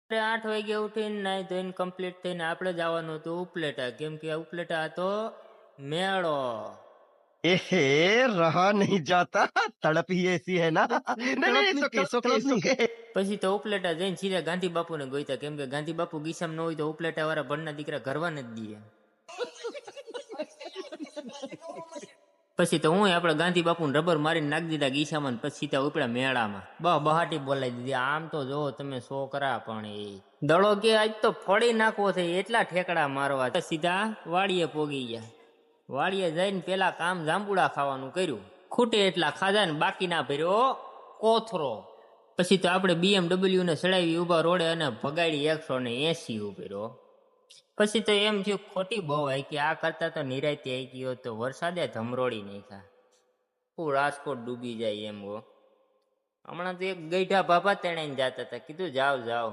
8 વાગે ઉઠીને નાઈ ધોઈને કમ્પ્લીટ થઈને આપણે જવાનું હતું ઉપલેટા, કેમ કે ઉપલેટા હતો મેળો. एहे रहा नहीं जाता, तड़प ही ऐसी है ना। नहीं नहीं પછી તો ઉપલેટા જઈને સીધા ગાંધી બાપુને ગોઈતા, કેમ કે ગાંધી બાપુ ગીસામ ન હોય તો ઉપલેટા વાળા ભણના દીકરા ઘરવા નથી દે. પછી તો હું આપણે ગાંધી બાપુ રબર મારીને નાખી દીધા ગીસામાં. પછી તો ઉપડા મેળામાં બહાટી બોલાવી દીધી. આમ તો જો તમે છોકરા પણ એ દડો કે આજ તો ફોડી નાખવો છે એટલા ઠેકડા મારવા. સીધા વાડીએ પોગી ગયા. વાડીએ જઈને પેલા કામ જાંબુડા ખાવાનું કર્યું. ખૂટે એટલા ખાધા ને બાકી ના ભર્યો કોથરો. પછી તો આપણે BMW ને ચડાવી ઉભા રોડે અને ભગાડી 180 ઉભર્યો. પછી તો એમ થયું ખોટી બહુ આવી કે આ કરતા તો નિરાયતી આવી ગયો તો વરસાદે ધમરોડી નાખ્યા. હું રાજકોટ ડૂબી જાય એમ હો. હમણાં તો એક ગઈઢા બાબા તેણે જતા હતા, કીધું જાવ જાવ.